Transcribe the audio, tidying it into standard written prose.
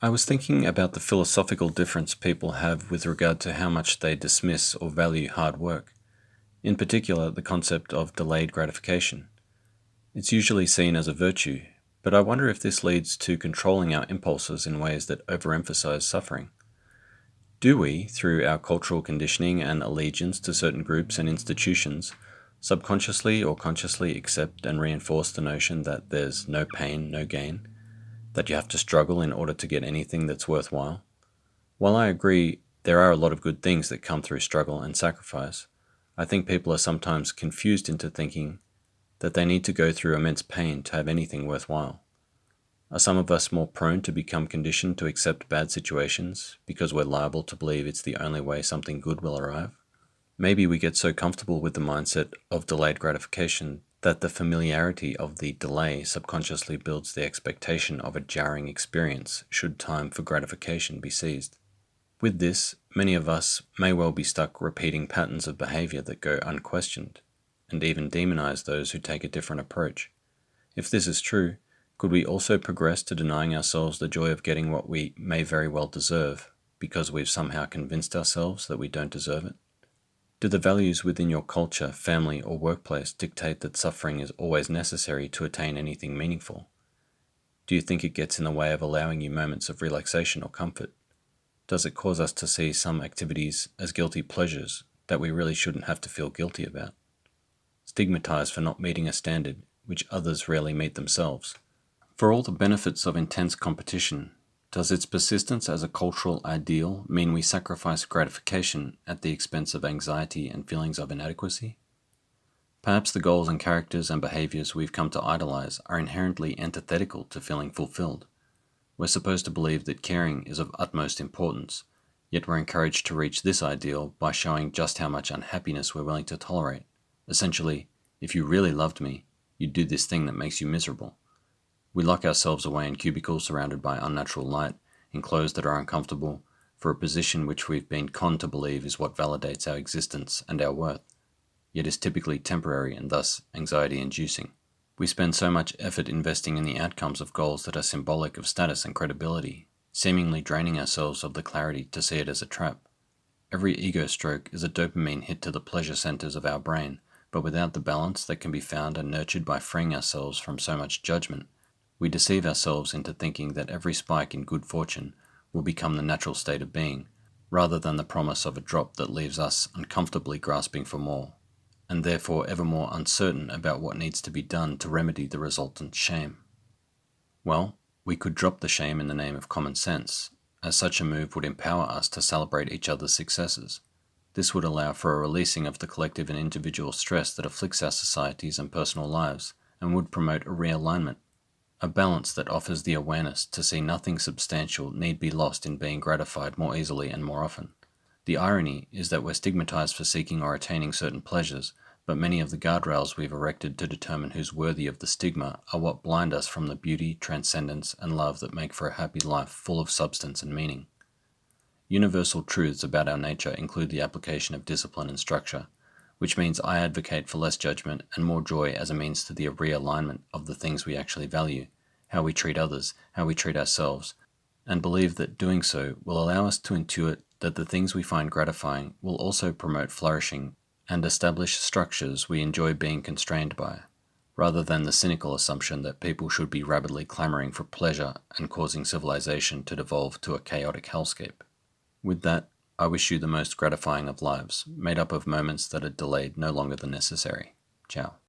I was thinking about the philosophical difference people have with regard to how much they dismiss or value hard work, in particular the concept of delayed gratification. It's usually seen as a virtue, but I wonder if this leads to controlling our impulses in ways that overemphasize suffering. Do we, through our cultural conditioning and allegiance to certain groups and institutions, subconsciously or consciously accept and reinforce the notion that there's no pain, no gain, that you have to struggle in order to get anything that's worthwhile? While I agree there are a lot of good things that come through struggle and sacrifice, I think people are sometimes confused into thinking that they need to go through immense pain to have anything worthwhile. Are some of us more prone to become conditioned to accept bad situations because we're liable to believe it's the only way something good will arrive? Maybe we get so comfortable with the mindset of delayed gratification that the familiarity of the delay subconsciously builds the expectation of a jarring experience should time for gratification be seized. With this, many of us may well be stuck repeating patterns of behavior that go unquestioned, and even demonize those who take a different approach. If this is true, could we also progress to denying ourselves the joy of getting what we may very well deserve because we've somehow convinced ourselves that we don't deserve it? Do the values within your culture, family, or workplace dictate that suffering is always necessary to attain anything meaningful? Do you think it gets in the way of allowing you moments of relaxation or comfort? Does it cause us to see some activities as guilty pleasures that we really shouldn't have to feel guilty about? Stigmatized for not meeting a standard which others rarely meet themselves? For all the benefits of intense competition, does its persistence as a cultural ideal mean we sacrifice gratification at the expense of anxiety and feelings of inadequacy? Perhaps the goals and characters and behaviors we've come to idolize are inherently antithetical to feeling fulfilled. We're supposed to believe that caring is of utmost importance, yet we're encouraged to reach this ideal by showing just how much unhappiness we're willing to tolerate. Essentially, if you really loved me, you'd do this thing that makes you miserable. We lock ourselves away in cubicles surrounded by unnatural light, in clothes that are uncomfortable, for a position which we've been conned to believe is what validates our existence and our worth, yet is typically temporary and thus anxiety-inducing. We spend so much effort investing in the outcomes of goals that are symbolic of status and credibility, seemingly draining ourselves of the clarity to see it as a trap. Every ego stroke is a dopamine hit to the pleasure centers of our brain, but without the balance that can be found and nurtured by freeing ourselves from so much judgment, we deceive ourselves into thinking that every spike in good fortune will become the natural state of being, rather than the promise of a drop that leaves us uncomfortably grasping for more, and therefore ever more uncertain about what needs to be done to remedy the resultant shame. Well, we could drop the shame in the name of common sense, as such a move would empower us to celebrate each other's successes. This would allow for a releasing of the collective and individual stress that afflicts our societies and personal lives, and would promote a realignment, a balance that offers the awareness to see nothing substantial need be lost in being gratified more easily and more often. The irony is that we're stigmatized for seeking or attaining certain pleasures, but many of the guardrails we've erected to determine who's worthy of the stigma are what blind us from the beauty, transcendence, and love that make for a happy life full of substance and meaning. Universal truths about our nature include the application of discipline and structure, which means I advocate for less judgment and more joy as a means to the realignment of the things we actually value, how we treat others, how we treat ourselves, and believe that doing so will allow us to intuit that the things we find gratifying will also promote flourishing and establish structures we enjoy being constrained by, rather than the cynical assumption that people should be rabidly clamoring for pleasure and causing civilization to devolve to a chaotic hellscape. With that, I wish you the most gratifying of lives, made up of moments that are delayed no longer than necessary. Ciao.